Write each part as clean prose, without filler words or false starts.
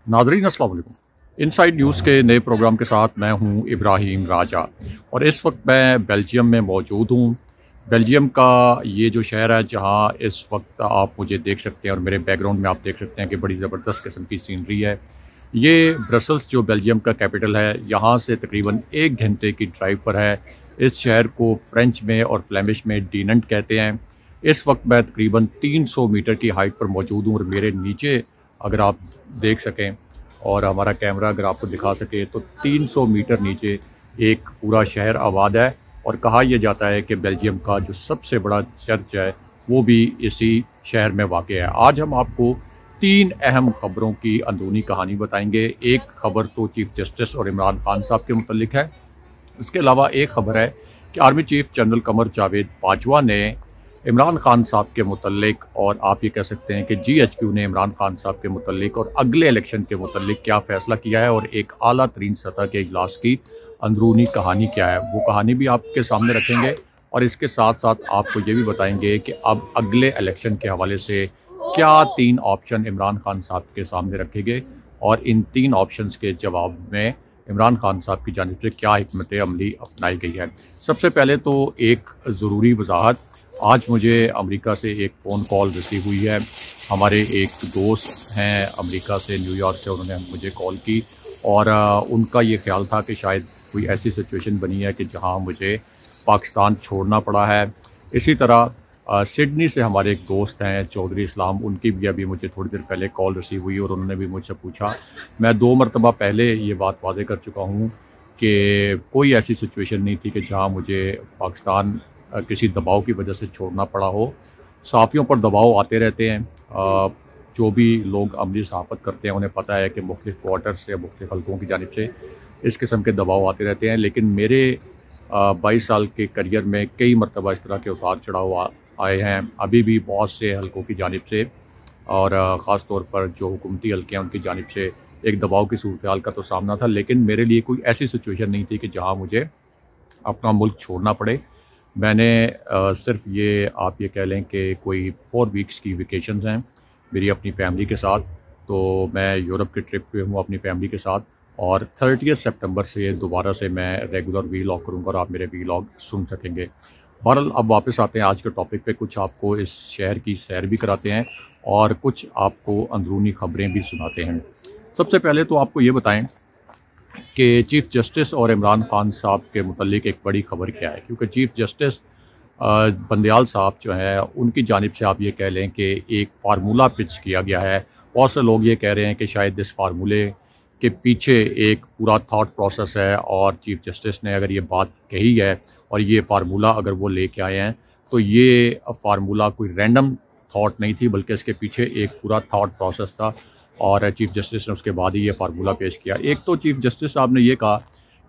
नाज़रीन अस्सलाम वालेकुम। इनसाइड न्यूज़ के नए प्रोग्राम के साथ मैं हूं इब्राहिम राजा और इस वक्त मैं बेल्जियम में मौजूद हूं। बेल्जियम का ये जो शहर है जहां इस वक्त आप मुझे देख सकते हैं और मेरे बैकग्राउंड में आप देख सकते हैं कि बड़ी ज़बरदस्त किस्म की सीनरी है। ये ब्रसल्स जो बेल्जियम का कैपिटल है, यहाँ से तकरीबन 1 घंटे की ड्राइव पर है। इस शहर को फ्रेंच में और फ्लेमिश में डीनंट कहते हैं। इस वक्त मैं तकरीबन 300 मीटर की हाइट पर मौजूद हूँ और मेरे नीचे अगर आप देख सकें और हमारा कैमरा अगर आपको दिखा सके तो 300 मीटर नीचे एक पूरा शहर आबाद है। और कहा यह जाता है कि बेल्जियम का जो सबसे बड़ा चर्च है वो भी इसी शहर में वाक़ है। आज हम आपको 3 अहम ख़बरों की अंदरूनी कहानी बताएंगे। एक ख़बर तो चीफ़ जस्टिस और इमरान खान साहब के मुतल्लिक है। इसके अलावा एक ख़बर है कि army chief general Qamar Javed Bajwa ने इमरान खान साहब के मुतल्लिक और आप ये कह सकते हैं कि GHQ ने इमरान खान साहब के मुतल्लिक और अगले इलेक्शन के मुतल्लिक क्या फ़ैसला किया है और एक आला तरीन सतह के इजलास की अंदरूनी कहानी क्या है, वो कहानी भी आपके सामने रखेंगे। और इसके साथ साथ आपको ये भी बताएंगे कि अब अगले इलेक्शन के हवाले से क्या 3 ऑप्शन इमरान खान साहब के सामने रखे गए और इन 3 ऑप्शंस के जवाब में इमरान खान साहब की जानिब से क्या हिकमत अमली अपनाई गई है। सबसे पहले तो एक ज़रूरी वजाहत, आज मुझे अमेरिका से एक फ़ोन कॉल रिसीव हुई है। हमारे एक दोस्त हैं अमेरिका से, न्यूयॉर्क से, उन्होंने मुझे कॉल की और उनका ये ख्याल था कि शायद कोई ऐसी सिचुएशन बनी है कि जहां मुझे पाकिस्तान छोड़ना पड़ा है। इसी तरह सिडनी से हमारे एक दोस्त हैं चौधरी इस्लाम, उनकी भी अभी मुझे थोड़ी देर पहले कॉल रिसीव हुई और उन्होंने भी मुझसे पूछा। मैं 2 मरतबा पहले ये बात वाज़ेह कर चुका हूँ कि कोई ऐसी सिचुएशन नहीं थी कि जहाँ मुझे पाकिस्तान किसी दबाव की वजह से छोड़ना पड़ा हो। सहाफ़ियों पर दबाव आते रहते हैं। जो भी लोग अमली सहाफ़त करते हैं उन्हें पता है कि मुख्तलिफ़ क्वार्टर से, मुख्तलिफ़ हल्कों की जानिब से इस किस्म के दबाव आते रहते हैं। लेकिन मेरे 22 साल के करियर में कई मरतबा इस तरह के उतार चढ़ाव आए हैं, अभी भी बहुत से हल्कों की जानिब से और ख़ास तौर पर जो हुकूमती हल्के हैं उनकी जानिब से एक दबाव की सूरत हाल का तो सामना था। लेकिन मेरे लिए कोई ऐसी सिचुएशन नहीं थी कि जहाँ मुझे अपना मुल्क छोड़ना पड़े। मैंने सिर्फ ये आप ये कह लें कि कोई 4 वीक्स की वेकेशंस हैं मेरी अपनी फैमिली के साथ। तो मैं यूरोप के ट्रिप पे हूँ अपनी फैमिली के साथ और 30 सितंबर से दोबारा से मैं रेगुलर वीलॉग करूँगा और आप मेरे वीलॉग सुन सकेंगे। बहरहाल अब वापस आते हैं आज के टॉपिक पे। कुछ आपको इस शहर की सैर भी कराते हैं और कुछ आपको अंदरूनी ख़बरें भी सुनाते हैं। सबसे पहले तो आपको ये बताएं कि चीफ़ जस्टिस और इमरान खान साहब के मुतल्लिक एक बड़ी ख़बर क्या है, क्योंकि चीफ़ जस्टिस बंदयाल साहब जो है उनकी जानिब से आप ये कह लें कि एक फार्मूला पिच किया गया है। बहुत से लोग ये कह रहे हैं कि शायद इस फार्मूले के पीछे एक पूरा थाट प्रोसेस है और चीफ़ जस्टिस ने अगर ये बात कही है और ये फार्मूला अगर वो लेके आए हैं तो ये फार्मूला कोई रैंडम थाट नहीं थी, बल्कि इसके पीछे एक पूरा थाट प्रोसेस था और चीफ़ जस्टिस ने उसके बाद ही ये फार्मूला पेश किया। एक तो चीफ़ जस्टिस साहब ने ये कहा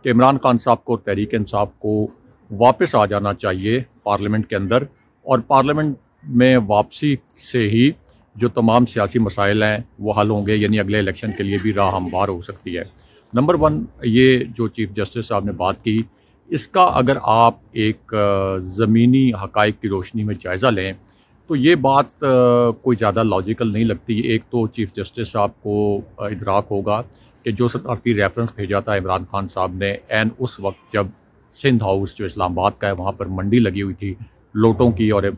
कि इमरान खान साहब को तहरीक इंसाफ को वापस आ जाना चाहिए पार्लियामेंट के अंदर और पार्लियामेंट में वापसी से ही जो तमाम सियासी मसाइल हैं वो हल होंगे, यानी अगले इलेक्शन के लिए भी राह हमवार हो सकती है। नंबर 1 ये जो चीफ़ जस्टिस साहब ने बात की, इसका अगर आप एक ज़मीनी हक़ाइक़ की रोशनी में जायज़ा लें तो ये बात कोई ज़्यादा लॉजिकल नहीं लगती। एक तो चीफ़ जस्टिस साहब को इदराक होगा कि जो सदारती रेफरेंस भेजा था इमरान खान साहब ने एन उस वक्त जब सिंध हाउस जो इस्लामाबाद का है वहाँ पर मंडी लगी हुई थी लोटों की और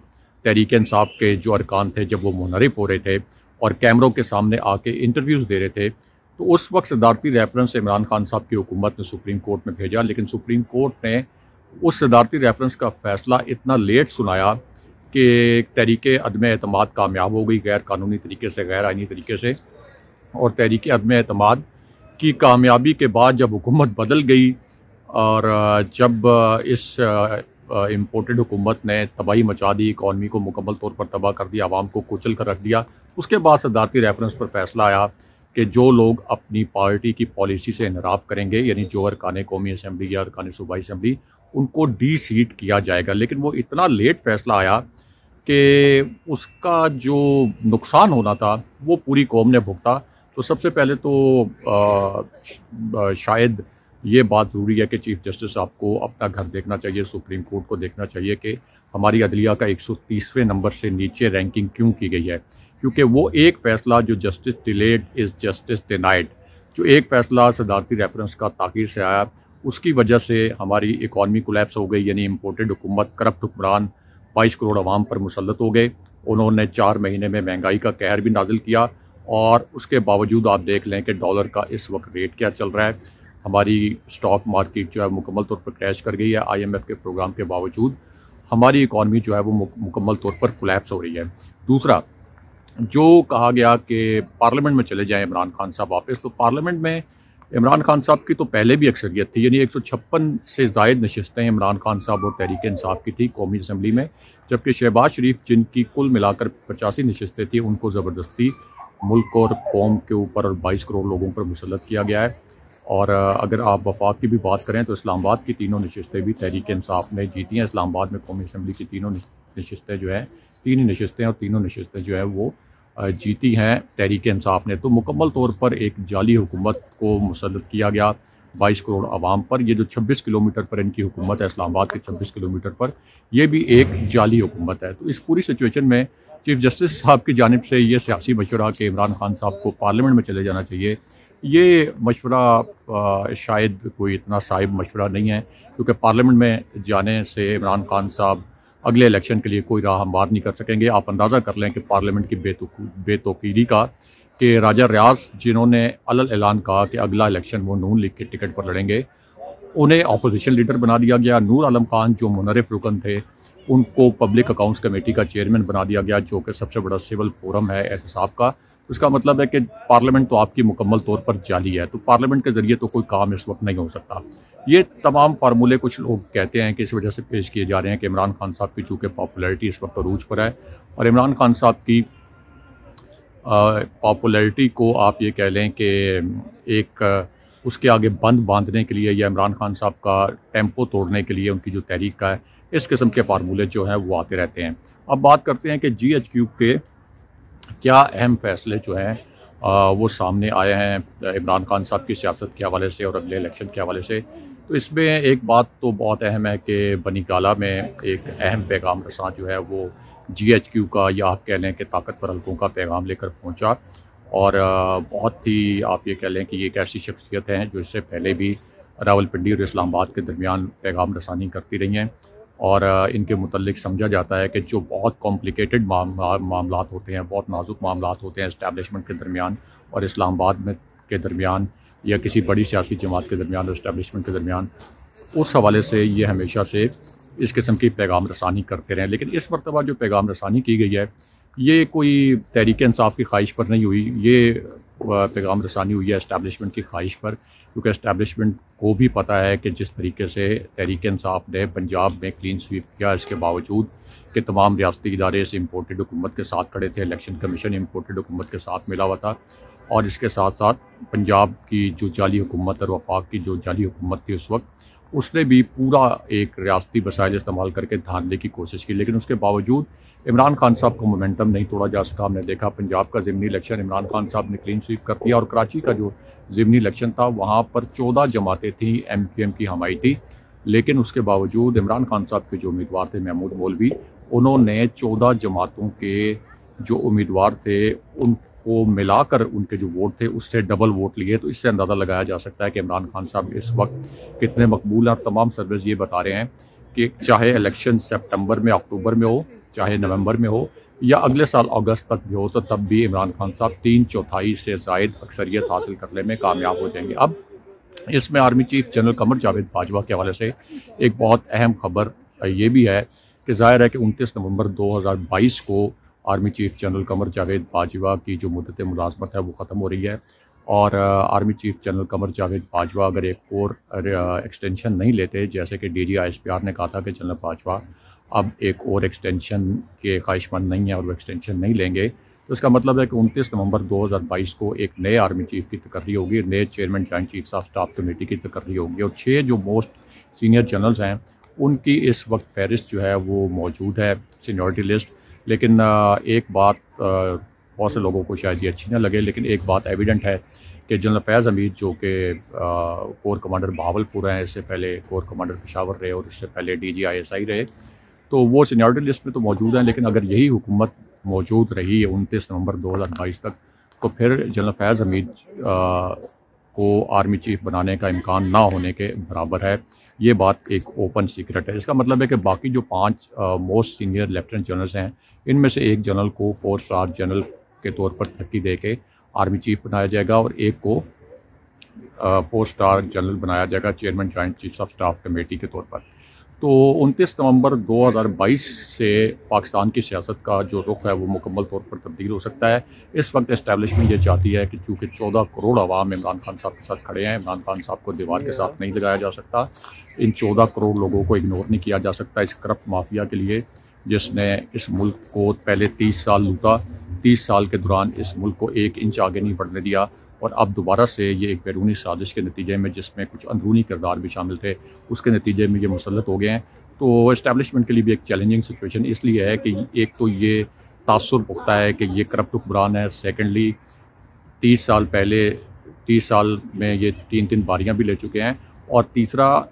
तहरीक इंसाफ के जो अरकान थे जब वो मुनहरिफ हो रहे थे और कैमरों के सामने आके इंटरव्यूज़ दे रहे थे, तो उस वक्त सदारती रेफरेंस इमरान खान साहब की हुकूमत ने सुप्रीम कोर्ट में भेजा। लेकिन सुप्रीम कोर्ट ने उस सदारती रेफरेंस का फ़ैसला इतना लेट सुनाया कि तहरीक अदम एतमाद कामयाब हो गई गैर कानूनी तरीके से, गैर आइनी तरीके से। और तहरीक अदम एतमाद की कामयाबी के बाद जब हुकूमत बदल गई और जब इस इम्पोर्टेड हुकूमत ने तबाही मचा दी, इकॉनमी को मुकम्मल तौर पर तबाह कर दिया, आवाम को कुचल कर रख दिया, उसके बाद सदारती रेफरेंस पर फैसला आया कि जो लोग अपनी पार्टी की पॉलिसी से इनराफ करेंगे, यानी जो अरकान कौमी असम्बली या अरकान सूबाई असम्बली, उनको डी-सीट किया जाएगा। लेकिन वो इतना लेट फैसला आया कि उसका जो नुकसान होना था वो पूरी कौम ने भुगता। तो सबसे पहले तो शायद ये बात ज़रूरी है कि चीफ़ जस्टिस साहब को अपना घर देखना चाहिए, सुप्रीम कोर्ट को देखना चाहिए कि हमारी अदलिया का 130वें नंबर से नीचे रैंकिंग क्यों की गई है। क्योंकि वो एक फ़ैसला जो justice delayed is justice denied, जो एक फ़ैसला सदारती रेफरेंस का ताख़ीर से आया, उसकी वजह से हमारी इकॉनमी कोलैप्स हो गई। यानी इम्पोर्टेड हुकूमत, करप्ट हुक्मरान 22 करोड़ आवाम पर मुसल्लत हो गए। उन्होंने 4 महीने में महंगाई का कहर भी नाजिल किया, और उसके बावजूद आप देख लें कि डॉलर का इस वक्त रेट क्या चल रहा है। हमारी स्टॉक मार्केट जो है मुकम्मल तौर पर क्रैश कर गई है। IMF के प्रोग्राम के बावजूद हमारी इकॉनमी जो है वो मुकम्मल तौर पर कोलैप्स हो रही है। दूसरा, जो कहा गया कि पार्लियामेंट में चले जाएं इमरान खान साहब वापस, तो पार्लियामेंट में इमरान खान साहब की तो पहले भी अक्सरियत थी। यानी 156 से ज़ायद नशस्तें इमरान खान साहब और तहरीक इंसाफ की थी कौमी असम्बली में, जबकि शहबाज शरीफ जिनकी कुल मिलाकर 85 नशस्तें थी, उनको ज़बरदस्ती मुल्क और कौम के ऊपर और 22 करोड़ लोगों पर मुसल्लत किया गया है। और अगर आप वफाक की भी बात करें तो इस्लामाबाद की तीनों नशस्तें भी तहरीक इंसाफ ने जीती हैं। इस्लामाबाद में कौमी असम्बली की तीनों नशस्तें जो है, 3 ही नशस्तें और तीनों नशस्तें जो है वो जीती हैं तहरीक इंसाफ ने। तो मुकम्मल तौर पर एक जाली हुकूमत को मुसल्लत किया गया 22 करोड़ आवाम पर। ये जो 26 किलोमीटर पर इनकी हुकूमत है, इस्लामाबाद के 26 किलोमीटर पर, ये भी एक जाली हुकूमत है। तो इस पूरी सिचुएशन में चीफ जस्टिस साहब की जानिब से ये सियासी मशवरा कि इमरान खान साहब को पार्लियामेंट में चले जाना चाहिए, ये मशवरा शायद कोई इतना साहिब मशवरा नहीं है, क्योंकि पार्लियामेंट में जाने से इमरान खान साहब अगले इलेक्शन के लिए कोई राह हमवार नहीं कर सकेंगे। आप अंदाज़ा कर लें कि पार्लियामेंट की बेतौकीरी का, कि राजा रियाज जिन्होंने अलल ऐलान कहा कि अगला इलेक्शन वो नून लीग के टिकट पर लड़ेंगे, उन्हें अपोजिशन लीडर बना दिया गया। नूर आलम खान जो मुनर्रिफ रुकन थे, उनको पब्लिक अकाउंट्स कमेटी का चेयरमैन बना दिया गया, जो कि सबसे बड़ा सिविल फोरम है एहतसाब का। इसका मतलब है कि पार्लियामेंट तो आपकी मुकम्मल तौर पर जाली है, तो पार्लियामेंट के ज़रिए तो कोई काम इस वक्त नहीं हो सकता। ये तमाम फार्मूले कुछ लोग कहते हैं कि इस वजह से पेश किए जा रहे हैं कि इमरान खान साहब की चूँकि पॉपुलैरिटी इस वक्त अरूज पर है, और इमरान खान साहब की पॉपुलैरिटी को आप ये कह लें कि एक उसके आगे बंद बांधने के लिए या इमरान खान साहब का टेम्पो तोड़ने के लिए उनकी जो तहरीक का है, इस किस्म के फार्मूले जो हैं वो आते रहते हैं। अब बात करते हैं कि GHQ के क्या अहम फैसले जो हैं वो सामने आए हैं इमरान खान साहब की सियासत के हवाले से और अगले इलेक्शन के हवाले से। तो इसमें एक बात तो बहुत अहम है कि बनी गाला में एक अहम पैगाम रसां जो है वो GHQ का, या आप कह लें कि ताकतवर हल्कों का पैगाम लेकर पहुंचा, और बहुत ही आप ये कह लें कि ये एक ऐसी शख्सियत हैं जो इससे पहले भी रावलपिंडी और इस्लामाबाद के दरमियान पैगाम रसानी करती रही हैं, और इनके मुतल्लिक समझा जाता है कि जो बहुत कॉम्प्लिकेटेड मामलात होते हैं, बहुत नाजुक मामलात होते हैं इस्टेब्लिशमेंट के दरमियान और इस्लामाबाद में के दरमियान, या किसी बड़ी सियासी जमात के दरमियान और इस्टेब्लिशमेंट के दरमियान, उस हवाले से ये हमेशा से इस किस्म की पैगाम रसानी करते रहे। लेकिन इस मरतबा जो पैगाम रसानी की गई है, ये कोई तहरीक इंसाफ की ख्वाहिश पर नहीं हुई, ये पैगाम रसानी हुई है इस्टेब्लिशमेंट की ख्वाहिश पर, क्योंकि इस्टेब्लिशमेंट को भी पता है कि जिस तरीके से तहरीक इंसाफ ने पंजाब में क्लीन स्वीप किया, इसके बावजूद कि तमाम रियासती इदारे इस इम्पोर्टेड हुकूमत के साथ खड़े थे, इलेक्शन कमीशन इम्पोर्टेड हुकूमत के साथ मिला हुआ था, और इसके साथ साथ पंजाब की जो जाली हुकूमत और वफाक की जो जाली हुकूमत थी उस वक्त, उसने भी पूरा एक रियासती वसाइल इस्तेमाल करके धांधले की कोशिश की। लेकिन उसके बावजूद इमरान खान साहब को मोमेंटम नहीं तोड़ा जा सका। हमने देखा पंजाब का ज़िमनी इलेक्शन इमरान खान साहब ने क्लीन स्वीप कर दिया, और कराची का जो ज़िमनी इलेक्शन था वहाँ पर 14 जमातें थी, MQM की हमाई थी, लेकिन उसके बावजूद इमरान खान साहब के जो उम्मीदवार थे महमूद मौलवी, उन्होंने 14 जमातों के जो उम्मीदवार थे उनको मिलाकर उनके जो वोट थे उससे डबल वोट लिए। तो इससे अंदाज़ा लगाया जा सकता है कि इमरान खान साहब इस वक्त कितने मकबूल हैं। और तमाम सर्वेज ये बता रहे हैं कि चाहे इलेक्शन सितंबर में, अक्टूबर में हो, चाहे नवंबर में हो, या अगले साल अगस्त तक भी हो, तो तब भी इमरान खान साहब 3/4 से ज़ायद अक्सरियत हासिल करने में कामयाब हो जाएंगे। अब इसमें army chief general Qamar Javed Bajwa के हवाले से एक बहुत अहम खबर ये भी है कि ज़ाहिर है कि 29 नवंबर 2022 को army chief general Qamar Javed Bajwa की जो मुद्दत मुलाजमत है वो ख़त्म हो रही है, और army chief general Qamar Javed Bajwa अगर एक और एक्सटेंशन नहीं लेते, जैसे कि DG ISPR ने कहा था कि जनरल बाजवा अब एक और एक्सटेंशन के ख्वाहिशमंद नहीं है और वो एक्सटेंशन नहीं लेंगे, तो इसका मतलब है कि 29 नवंबर 2022 को एक नए आर्मी चीफ की तकर्री होगी, नए chairman joint chiefs of staff committee की तकर्री होगी, और 6 जो मोस्ट सीनियर जनरल्स हैं उनकी इस वक्त फहरिस्त जो है वो मौजूद है, सीनियरिटी लिस्ट। लेकिन एक बात बहुत से लोगों को शायद ये अच्छी ना लगे, लेकिन एक बात एविडेंट है कि जनरल फैज़ हमीद जो कि कोर कमांडर बहावलपुर हैं, इससे पहले कोर कमांडर पेशावर रहे और इससे पहले DG ISI रहे, तो वो सीनियरिटी लिस्ट में तो मौजूद हैं। लेकिन अगर यही हुकूमत मौजूद रही 29 नवंबर 2022 तक, तो फिर जनरल फैज़ हमीद को आर्मी चीफ बनाने का इम्कान ना होने के बराबर है। ये बात एक ओपन सीक्रेट है। इसका मतलब है कि बाकी जो 5 मोस्ट सीनियर लेफ्टिनेंट जनरल्स हैं, इनमें से एक जनरल को 4 स्टार जनरल के तौर पर तरक्की दे के आर्मी चीफ बनाया जाएगा और एक को 4 स्टार जनरल बनाया जाएगा chairman joint chiefs of staff committee के तौर पर। तो 29 नवंबर 2022 से पाकिस्तान की सियासत का जो रुख है वो मुकम्मल तौर पर तब्दील हो सकता है। इस वक्त इस्टेब्लिशमेंट ये चाहती है कि चूँकि 14 करोड़ अवाम इमरान खान साहब के साथ खड़े हैं, इमरान खान साहब को दीवार के साथ नहीं लगाया जा सकता। इन 14 करोड़ लोगों को इग्नोर नहीं किया जा सकता इस करप्ट माफिया के लिए, जिसने इस मुल्क को पहले 30 साल लूटा। 30 साल के दौरान इस मुल्क को 1 इंच आगे नहीं बढ़ने दिया और अब दोबारा से ये एक बैरूनी साजिश के नतीजे में, जिसमें कुछ अंदरूनी किरदार भी शामिल थे, उसके नतीजे में ये मुसल्लत हो गए हैं। तो इस्टेब्लिशमेंट के लिए भी एक चैलेंजिंग सिचुएशन इसलिए है कि एक तो ये तासुर पुख्ता है कि ये करप्ट हुक्मरान है। सेकेंडली 30 साल में ये 3 बारियां भी ले चुके हैं। और तीसरा,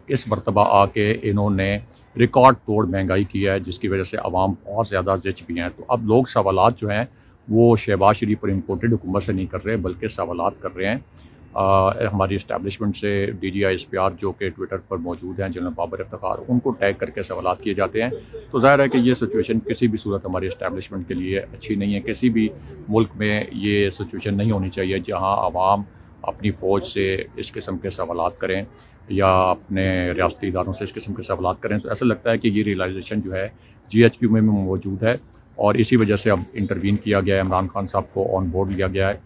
इस मरतबा आके इन्होंने रिकॉर्ड तोड़ महंगाई की है, जिसकी वजह से आवाम बहुत ज़्यादा ज़िच भी हैं। तो अब लोग सवालात जो हैं वो शहबाज शरीफ और इम्पोर्टेड हुकूमत से नहीं कर रहे, बल्कि सवालात कर रहे हैं हमारी इस्टेब्लिशमेंट से। DGI जो कि ट्विटर पर मौजूद हैं, जनरल बाबर इफ्तिखार, उनको टैग करके सवालात किए जाते हैं। तो ज़ाहिर है कि ये सिचुएशन किसी भी सूरत हमारी इस्टेब्लिशमेंट के लिए अच्छी नहीं है। किसी भी मुल्क में ये सिचुएशन नहीं होनी चाहिए जहाँ आवाम अपनी फ़ौज से इस किस्म के सवालात करें या अपने रियासती इदारों से इस किस्म के सवालात करें। तो ऐसा लगता है कि ये रियलाइजेशन जो है GHQ में मौजूद है और इसी वजह से अब इंटरवीन किया गया है, इमरान खान साहब को ऑन बोर्ड लिया गया है।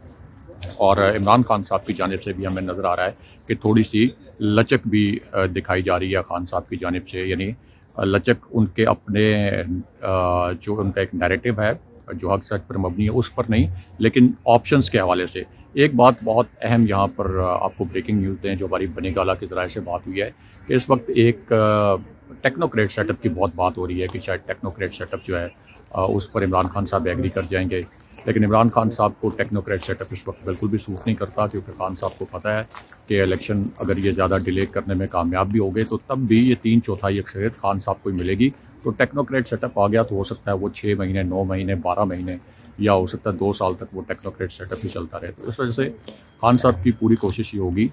और इमरान खान साहब की जानिब से भी हमें नज़र आ रहा है कि थोड़ी सी लचक भी दिखाई जा रही है खान साहब की जानिब से, यानी लचक उनके अपने जो उनका एक नैरेटिव है जो हक सच पर मबनी है उस पर नहीं, लेकिन ऑप्शंस के हवाले से। एक बात बहुत अहम यहाँ पर आपको ब्रेकिंग न्यूज़ दें, जो हमारी बनी गाला के ज़राए से बात हुई है कि इस वक्त एक टेक्नोक्रेट सेटअप की बहुत बात हो रही है कि शायद टेक्नोक्रेट सेटअप जो है उस पर इमरान खान साहब एग्री कर जाएंगे। लेकिन इमरान खान साहब को टेक्नोक्रेट सेटअप इस वक्त बिल्कुल भी सूट नहीं करता, क्योंकि खान साहब को पता है कि इलेक्शन अगर ये ज़्यादा डिले करने में कामयाब भी हो गए तो तब भी ये 3/4 अक्सरियत खान साहब को ही मिलेगी। तो टेक्नोक्रेट सेटअप आ गया तो हो सकता है वो 6 महीने, 9 महीने, 12 महीने या हो सकता है 2 साल तक वो टेक्नोक्रेट सेटअप ही चलता रहे। तो इस वजह से खान साहब की पूरी कोशिश ये होगी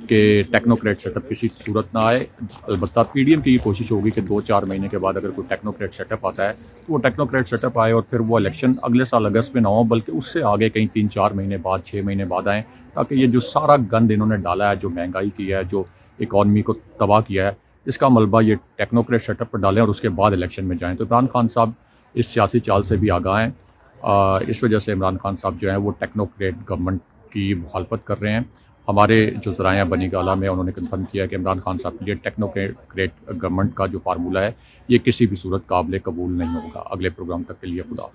कि टेक्नोक्रेट सेटअप किसी सूरत ना आए। अलबत्ता PDM की ये कोशिश होगी कि 2-4 महीने के बाद अगर कोई टेक्नोक्रेट सेटअप आता है तो वो टेक्नोक्रेट सेटअप आए और फिर वो इलेक्शन अगले साल अगस्त में ना हो, बल्कि उससे आगे कहीं 3-4 महीने बाद, 6 महीने बाद आएँ, ताकि ये जो सारा गंद इन्होंने डाला है, जो महंगाई की है, जो इकॉनमी को तबाह किया है, इसका मलबा ये टेक्नोक्रेट सेटअप पर डालें और उसके बाद इलेक्शन में जाएँ। तो इमरान खान साहब इस सियासी चाल से भी आगाह हैं। इस वजह से इमरान खान साहब जो हैं वो टेक्नोक्रेट गवर्नमेंट की मुखालफत कर रहे हैं। हमारे जो ज़राया बनी गाला में उन्होंने कन्फर्म किया कि इमरान खान साहब के लिए टेक्नोक्रेट गवर्नमेंट का जो फार्मूला है ये किसी भी सूरत काबिल कबूल नहीं होगा। अगले प्रोग्राम तक के लिए खुदा।